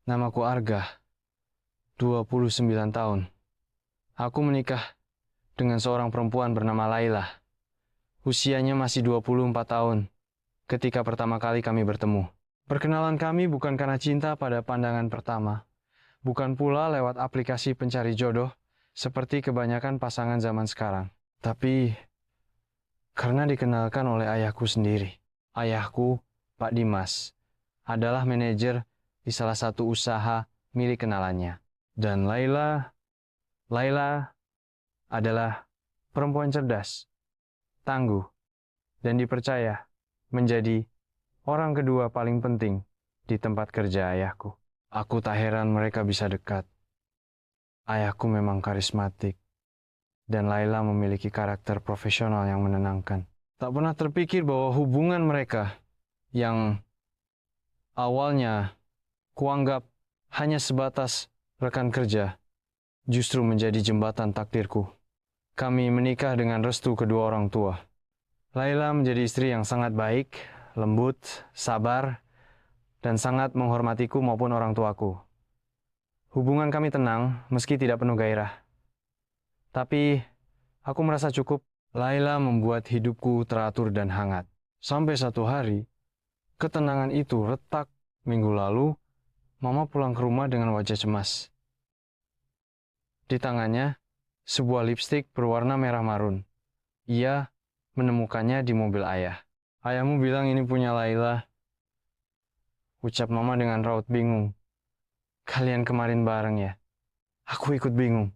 Namaku Arga, 29 tahun. Aku menikah dengan seorang perempuan bernama Laila. Usianya masih 24 tahun ketika pertama kali kami bertemu. Perkenalan kami bukan karena cinta pada pandangan pertama, bukan pula lewat aplikasi pencari jodoh seperti kebanyakan pasangan zaman sekarang, tapi karena dikenalkan oleh ayahku sendiri. Ayahku, Pak Dimas, adalah manajer di salah satu usaha milik kenalannya. Dan Laila adalah perempuan cerdas, tangguh, dan dipercaya menjadi orang kedua paling penting di tempat kerja ayahku. Aku tak heran mereka bisa dekat. Ayahku memang karismatik, dan Laila memiliki karakter profesional yang menenangkan. Tak pernah terpikir bahwa hubungan mereka yang awalnya kuanggap hanya sebatas rekan kerja, justru menjadi jembatan takdirku. Kami menikah dengan restu kedua orang tua. Laila menjadi istri yang sangat baik, lembut, sabar, dan sangat menghormatiku maupun orang tuaku. Hubungan kami tenang meski tidak penuh gairah. Tapi aku merasa cukup. Laila membuat hidupku teratur dan hangat. Sampai satu hari, ketenangan itu retak. Minggu lalu, Mama pulang ke rumah dengan wajah cemas. Di tangannya, sebuah lipstik berwarna merah marun. Ia menemukannya di mobil ayah. Ayahmu bilang ini punya Laila. Ucap Mama dengan raut bingung. Kalian kemarin bareng ya? Aku ikut bingung.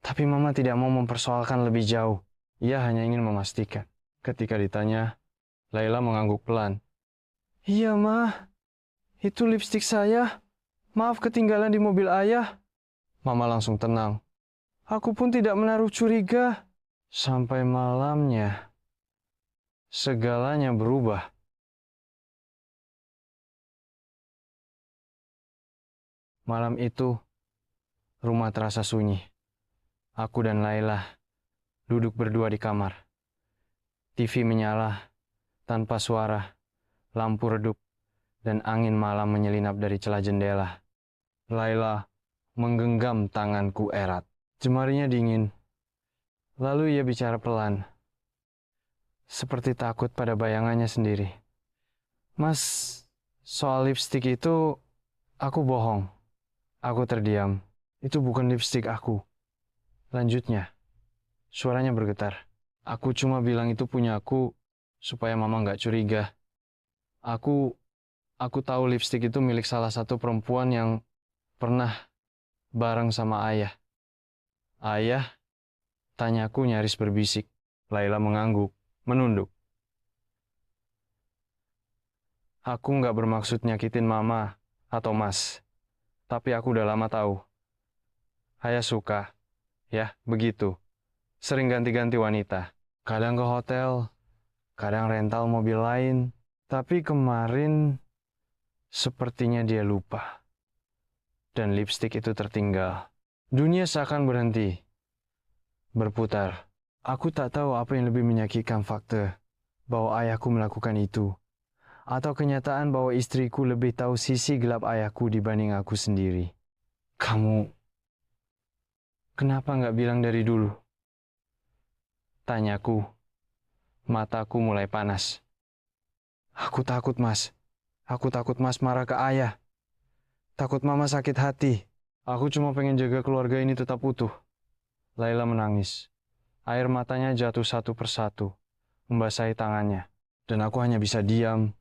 Tapi Mama tidak mau mempersoalkan lebih jauh. Ia hanya ingin memastikan. Ketika ditanya, Laila mengangguk pelan. Iya, Ma. Itu lipstik saya. Maaf ketinggalan di mobil ayah. Mama langsung tenang. Aku pun tidak menaruh curiga. Sampai malamnya, segalanya berubah. Malam itu, rumah terasa sunyi. Aku dan Laila duduk berdua di kamar. TV menyala tanpa suara, lampu redup, dan angin malam menyelinap dari celah jendela. Laila menggenggam tanganku erat. Jemarinya dingin. Lalu ia bicara pelan, seperti takut pada bayangannya sendiri. Mas, soal lipstik itu, aku bohong. Aku terdiam. Itu bukan lipstik aku. Lanjutnya, suaranya bergetar. Aku cuma bilang itu punya aku, supaya Mama nggak curiga. Aku tahu lipstik itu milik salah satu perempuan yang pernah bareng sama ayah. Ayah, tanyaku nyaris berbisik. Laila mengangguk, menunduk. Aku nggak bermaksud nyakitin Mama atau Mas, tapi aku udah lama tahu. Ayah suka, ya begitu. Sering ganti-ganti wanita. Kadang ke hotel, kadang rental mobil lain. Tapi kemarin sepertinya dia lupa. Dan lipstik itu tertinggal. Dunia seakan berhenti, berputar. Aku tak tahu apa yang lebih menyakitkan, fakta bahwa ayahku melakukan itu, atau kenyataan bahwa istriku lebih tahu sisi gelap ayahku dibanding aku sendiri. Kamu kenapa nggak bilang dari dulu? Tanyaku, mataku mulai panas. Aku takut, Mas. Aku takut Mas marah ke ayah. Takut Mama sakit hati. Aku cuma pengen jaga keluarga ini tetap utuh. Laila menangis. Air matanya jatuh satu persatu, membasahi tangannya. Dan aku hanya bisa diam,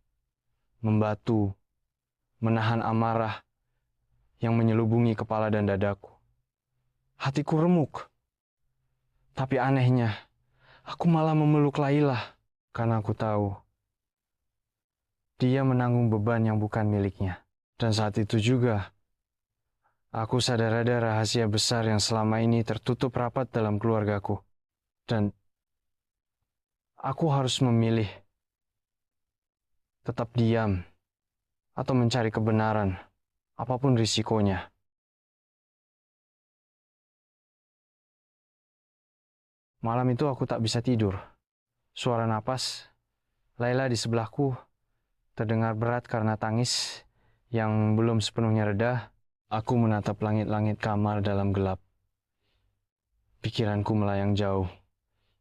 membatu, menahan amarah yang menyelubungi kepala dan dadaku. Hatiku remuk. Tapi anehnya, aku malah memeluk Laila karena aku tahu dia menanggung beban yang bukan miliknya. Dan saat itu juga, aku sadar ada rahasia besar yang selama ini tertutup rapat dalam keluargaku. Dan aku harus memilih tetap diam atau mencari kebenaran, apapun risikonya. Malam itu aku tak bisa tidur. Suara napas Laila di sebelahku terdengar berat karena tangis yang belum sepenuhnya reda. Aku menatap langit-langit kamar dalam gelap. Pikiranku melayang jauh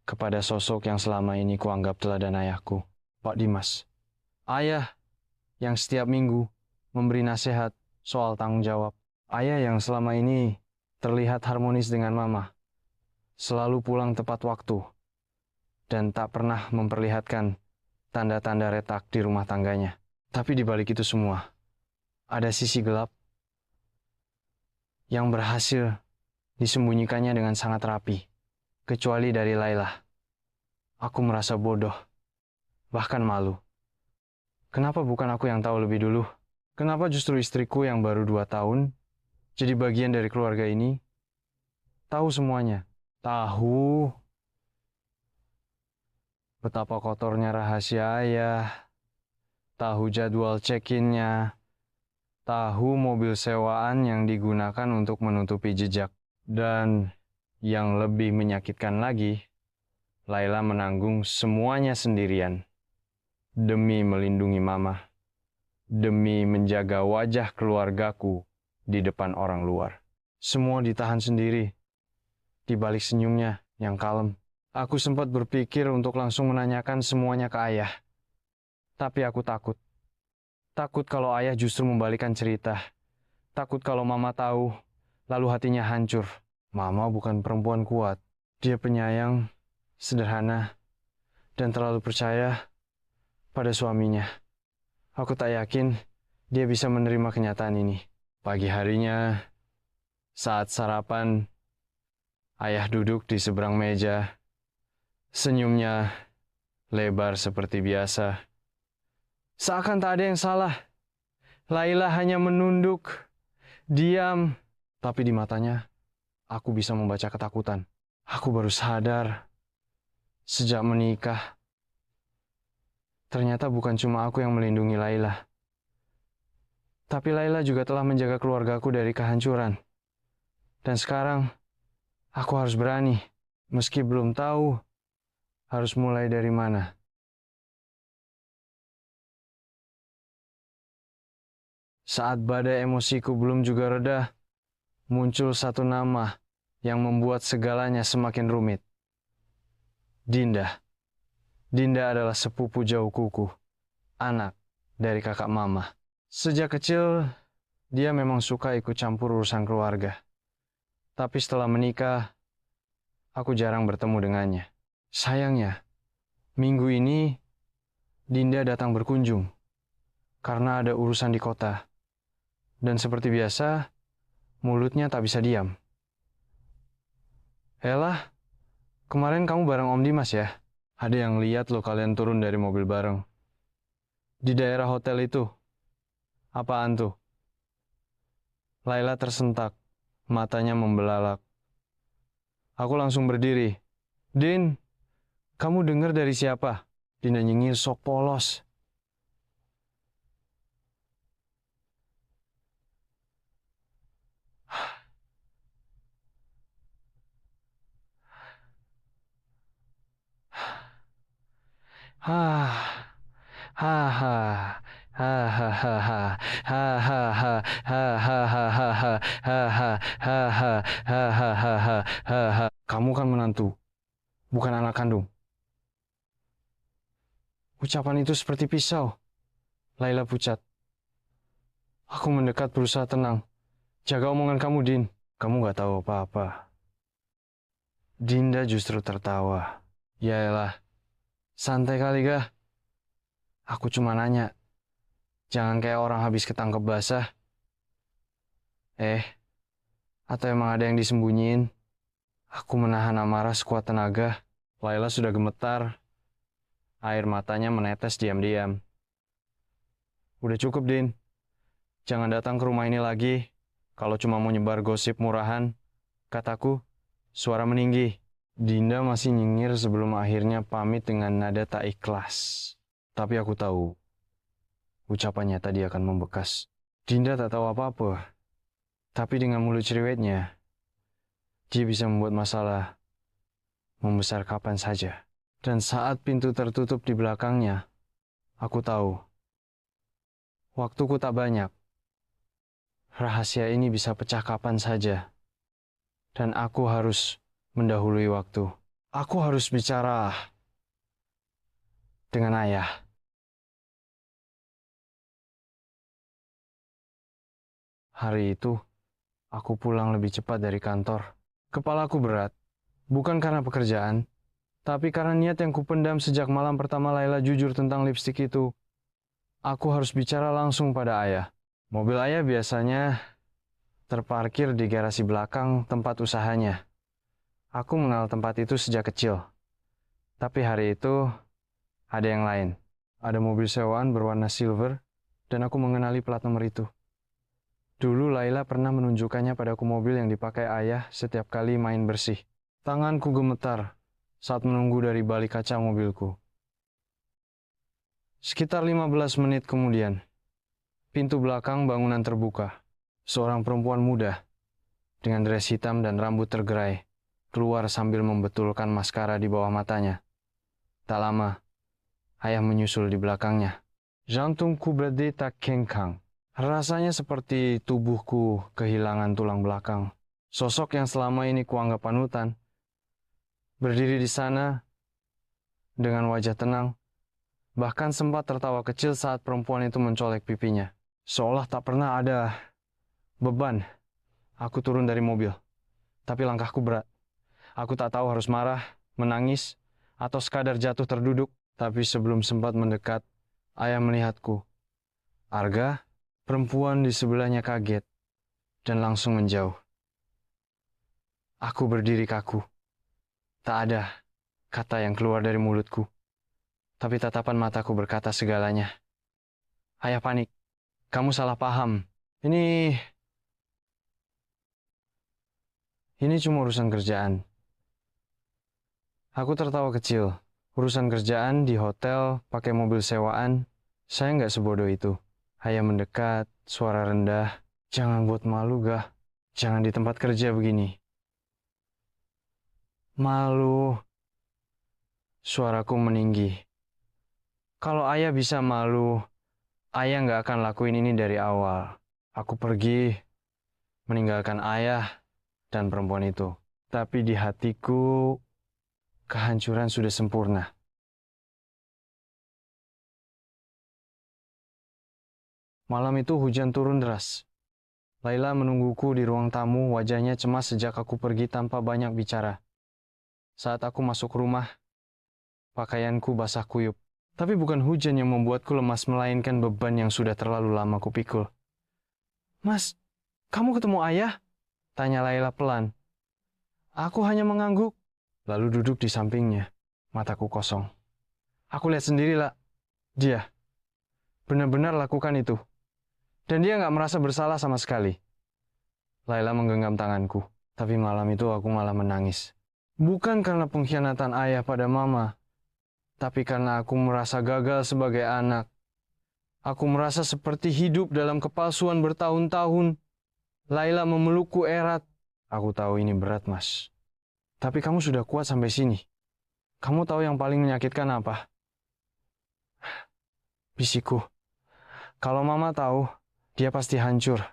kepada sosok yang selama ini kuanggap teladan ayahku, Pak Dimas. Ayah yang setiap minggu memberi nasihat soal tanggung jawab. Ayah yang selama ini terlihat harmonis dengan mama, selalu pulang tepat waktu, dan tak pernah memperlihatkan tanda-tanda retak di rumah tangganya. Tapi di balik itu semua, ada sisi gelap yang berhasil disembunyikannya dengan sangat rapi. Kecuali dari Laila. Aku merasa bodoh, bahkan malu. Kenapa bukan aku yang tahu lebih dulu? Kenapa justru istriku yang baru 2 tahun, jadi bagian dari keluarga ini, tahu semuanya? Tahu betapa kotornya rahasia ayah, tahu jadwal check-in-nya, tahu mobil sewaan yang digunakan untuk menutupi jejak. Dan yang lebih menyakitkan lagi, Laila menanggung semuanya sendirian. Demi melindungi mama, demi menjaga wajah keluargaku di depan orang luar. Semua ditahan sendiri, di balik senyumnya yang kalem. Aku sempat berpikir untuk langsung menanyakan semuanya ke ayah. Tapi aku takut. Takut kalau ayah justru membalikan cerita. Takut kalau mama tahu, lalu hatinya hancur. Mama bukan perempuan kuat. Dia penyayang, sederhana, dan terlalu percaya pada suaminya. Aku tak yakin dia bisa menerima kenyataan ini. Pagi harinya, saat sarapan, ayah duduk di seberang meja. Senyumnya lebar seperti biasa. Seakan tak ada yang salah. Laila hanya menunduk, diam. Tapi di matanya, aku bisa membaca ketakutan. Aku baru sadar, sejak menikah, ternyata bukan cuma aku yang melindungi Laila. Tapi Laila juga telah menjaga keluargaku dari kehancuran. Dan sekarang, aku harus berani, meski belum tahu harus mulai dari mana. Saat badai emosiku belum juga reda, muncul satu nama yang membuat segalanya semakin rumit. Dinda. Dinda adalah sepupu jauh kuku, anak dari kakak mama. Sejak kecil, dia memang suka ikut campur urusan keluarga. Tapi setelah menikah, aku jarang bertemu dengannya. Sayangnya, minggu ini Dinda datang berkunjung karena ada urusan di kota. Dan seperti biasa, mulutnya tak bisa diam. Elah, kemarin kamu bareng Om Dimas ya? Ada yang lihat lo kalian turun dari mobil bareng. Di daerah hotel itu. Apaan tuh? Laila tersentak, matanya membelalak. Aku langsung berdiri. Din, kamu dengar dari siapa? Dinda nyengir sok polos. Hah, haha, hahaha, hahaha, hahaha, hahaha, hahaha, hahaha. Kamu kan menantu, bukan anak kandung. Ucapan itu seperti pisau. Laila pucat. Aku mendekat berusaha tenang. Jaga omongan kamu, Din. Kamu gak tahu apa-apa. Dinda justru tertawa. Yaelah, santai kali gah. Aku cuma nanya. Jangan kayak orang habis ketangkep basah. Atau emang ada yang disembunyiin? Aku menahan amarah sekuat tenaga. Laila sudah gemetar. Air matanya menetes diam-diam. Udah cukup, Din. Jangan datang ke rumah ini lagi. Kalau cuma mau nyebar gosip murahan, kataku, suara meninggi. Dinda masih nyengir sebelum akhirnya pamit dengan nada tak ikhlas. Tapi aku tahu, ucapannya tadi akan membekas. Dinda tak tahu apa-apa. Tapi dengan mulut cerewetnya, dia bisa membuat masalah membesar kapan saja. Dan saat pintu tertutup di belakangnya, aku tahu, waktuku tak banyak. Rahasia ini bisa pecah kapan saja. Dan aku harus mendahului waktu. Aku harus bicara dengan ayah. Hari itu, aku pulang lebih cepat dari kantor. Kepalaku berat, bukan karena pekerjaan, tapi karena niat yang kupendam sejak malam pertama Laila jujur tentang lipstik itu. Aku harus bicara langsung pada ayah. Mobil ayah biasanya terparkir di garasi belakang tempat usahanya. Aku mengenal tempat itu sejak kecil. Tapi hari itu ada yang lain. Ada mobil sewaan berwarna silver dan aku mengenali plat nomor itu. Dulu Laila pernah menunjukkannya padaku mobil yang dipakai ayah setiap kali main bersih. Tanganku gemetar saat menunggu dari balik kaca mobilku. Sekitar 15 menit kemudian, pintu belakang bangunan terbuka. Seorang perempuan muda dengan dress hitam dan rambut tergerai keluar sambil membetulkan maskara di bawah matanya. Tak lama, ayah menyusul di belakangnya. Jantungku berdetak kencang. Rasanya seperti tubuhku kehilangan tulang belakang. Sosok yang selama ini kuanggap panutan berdiri di sana dengan wajah tenang, bahkan sempat tertawa kecil saat perempuan itu mencolek pipinya. Seolah tak pernah ada beban. Aku turun dari mobil, tapi langkahku berat. Aku tak tahu harus marah, menangis, atau sekadar jatuh terduduk. Tapi sebelum sempat mendekat, ayah melihatku. Arga, perempuan di sebelahnya kaget dan langsung menjauh. Aku berdiri kaku. Tak ada kata yang keluar dari mulutku. Tapi tatapan mataku berkata segalanya. Ayah panik. Kamu salah paham. Ini cuma urusan kerjaan. Aku tertawa kecil. Urusan kerjaan di hotel, pakai mobil sewaan. Saya nggak sebodoh itu. Ayah mendekat, suara rendah. Jangan buat malu, Gah. Jangan di tempat kerja begini. Malu. Suaraku meninggi. Kalau ayah bisa malu, ayah nggak akan lakuin ini dari awal. Aku pergi, meninggalkan ayah dan perempuan itu. Tapi di hatiku, kehancuran sudah sempurna. Malam itu hujan turun deras. Laila menungguku di ruang tamu, wajahnya cemas sejak aku pergi tanpa banyak bicara. Saat aku masuk rumah, pakaianku basah kuyup. Tapi bukan hujan yang membuatku lemas, melainkan beban yang sudah terlalu lama kupikul. Mas, kamu ketemu ayah? Tanya Laila pelan. Aku hanya mengangguk, lalu duduk di sampingnya. Mataku kosong. Aku lihat sendirilah, dia benar-benar lakukan itu. Dan dia nggak merasa bersalah sama sekali. Laila menggenggam tanganku, tapi malam itu aku malah menangis. Bukan karena pengkhianatan ayah pada mama, tapi karena aku merasa gagal sebagai anak. Aku merasa seperti hidup dalam kepalsuan bertahun-tahun. Laila memelukku erat. Aku tahu ini berat, Mas. Tapi kamu sudah kuat sampai sini. Kamu tahu yang paling menyakitkan apa? Bisikku. Kalau mama tahu, dia pasti hancur.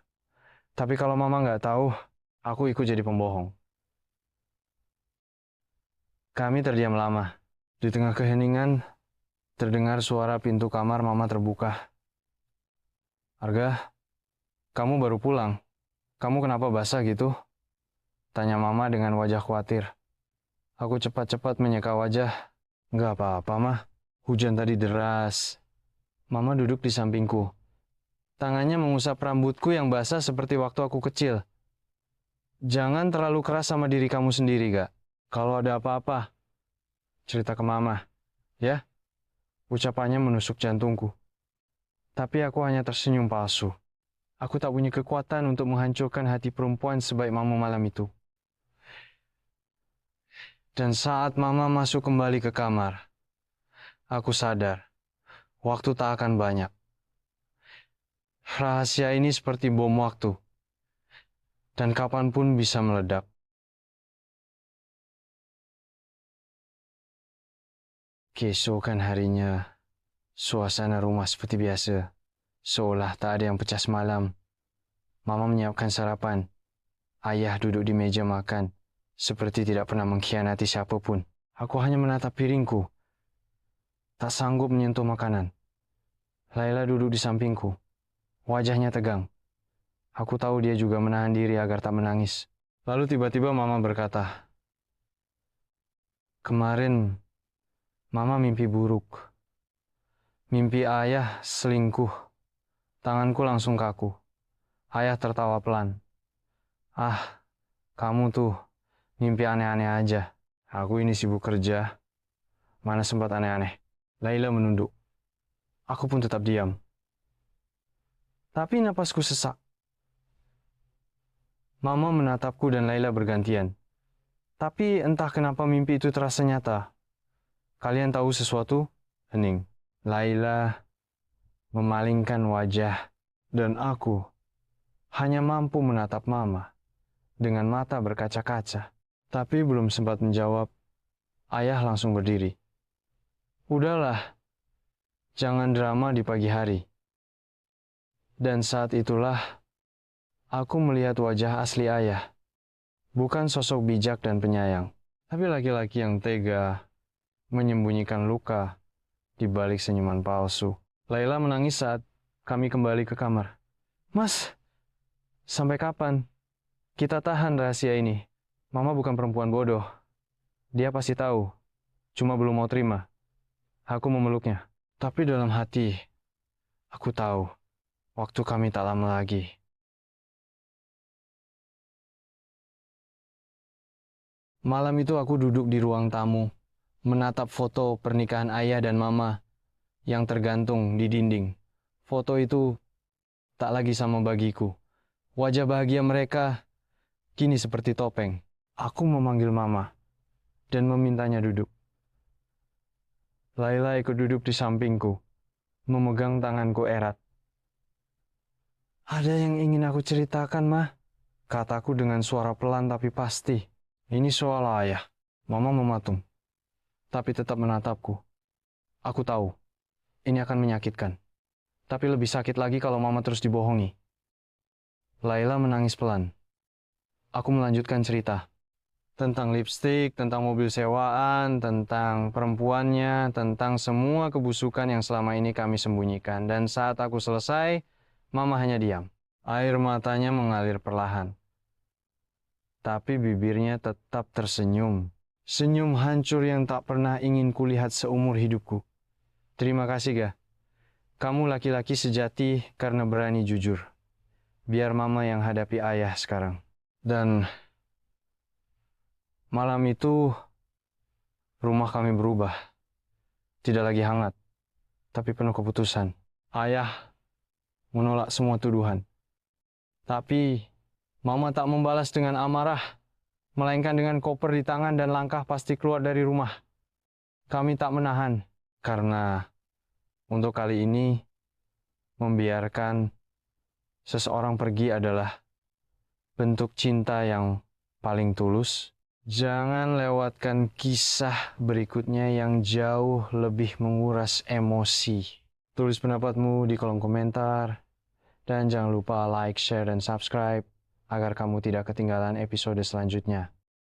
Tapi kalau mama nggak tahu, aku ikut jadi pembohong. Kami terdiam lama. Di tengah keheningan, terdengar suara pintu kamar mama terbuka. Arga, kamu baru pulang. Kamu kenapa basah gitu? Tanya mama dengan wajah khawatir. Aku cepat-cepat menyeka wajah. Nggak apa-apa, Mah. Hujan tadi deras. Mama duduk di sampingku. Tangannya mengusap rambutku yang basah seperti waktu aku kecil. Jangan terlalu keras sama diri kamu sendiri, Gak. Kalau ada apa-apa, cerita ke mama. Ya? Ucapannya menusuk jantungku. Tapi aku hanya tersenyum palsu. Aku tak punya kekuatan untuk menghancurkan hati perempuan sebaik mama malam itu. Dan saat mama masuk kembali ke kamar, aku sadar, waktu tak akan banyak. Rahasia ini seperti bom waktu, dan kapanpun bisa meledak. Keesokan harinya, suasana rumah seperti biasa, seolah tak ada yang pecah semalam. Mama menyiapkan sarapan. Ayah duduk di meja makan, seperti tidak pernah mengkhianati siapapun. Aku hanya menatap piringku, tak sanggup menyentuh makanan. Laila duduk di sampingku, wajahnya tegang. Aku tahu dia juga menahan diri agar tak menangis. Lalu tiba-tiba Mama berkata, "Kemarin Mama mimpi buruk. Mimpi ayah selingkuh." Tanganku langsung kaku. Ayah tertawa pelan. "Ah, kamu tuh mimpi aneh-aneh aja. Aku ini sibuk kerja, mana sempat aneh-aneh." Laila menunduk. Aku pun tetap diam. Tapi napasku sesak. Mama menatapku dan Laila bergantian. Tapi entah kenapa mimpi itu terasa nyata. "Kalian tahu sesuatu?" Hening. Laila memalingkan wajah, dan aku hanya mampu menatap Mama dengan mata berkaca-kaca. Tapi belum sempat menjawab, Ayah langsung berdiri. "Udahlah, jangan drama di pagi hari." Dan saat itulah aku melihat wajah asli Ayah. Bukan sosok bijak dan penyayang, tapi laki-laki yang tega menyembunyikan luka di balik senyuman palsu. Laila menangis saat kami kembali ke kamar. "Mas, sampai kapan kita tahan rahasia ini? Mama bukan perempuan bodoh. Dia pasti tahu, cuma belum mau terima." Aku memeluknya. Tapi dalam hati, aku tahu, waktu kami tak lama lagi. Malam itu aku duduk di ruang tamu, menatap foto pernikahan ayah dan mama yang tergantung di dinding. Foto itu tak lagi sama bagiku. Wajah bahagia mereka kini seperti topeng. Aku memanggil mama dan memintanya duduk. Laila ikut duduk di sampingku, memegang tanganku erat. "Ada yang ingin aku ceritakan, Ma," kataku dengan suara pelan tapi pasti. "Ini soal ayah." Mama mematung, tapi tetap menatapku. Aku tahu, ini akan menyakitkan. Tapi lebih sakit lagi kalau Mama terus dibohongi. Laila menangis pelan. Aku melanjutkan cerita. Tentang lipstik, tentang mobil sewaan, tentang perempuannya, tentang semua kebusukan yang selama ini kami sembunyikan. Dan saat aku selesai, Mama hanya diam. Air matanya mengalir perlahan. Tapi bibirnya tetap tersenyum. Senyum hancur yang tak pernah ingin kulihat seumur hidupku. "Terima kasih, Ga. Kamu laki-laki sejati karena berani jujur. Biar Mama yang hadapi ayah sekarang." Dan malam itu, rumah kami berubah. Tidak lagi hangat, tapi penuh keputusan. Ayah menolak semua tuduhan. Tapi Mama tak membalas dengan amarah, melainkan dengan koper di tangan dan langkah pasti keluar dari rumah. Kami tak menahan, karena untuk kali ini, membiarkan seseorang pergi adalah bentuk cinta yang paling tulus. Jangan lewatkan kisah berikutnya yang jauh lebih menguras emosi. Tulis pendapatmu di kolom komentar. Dan jangan lupa like, share, dan subscribe agar kamu tidak ketinggalan episode selanjutnya.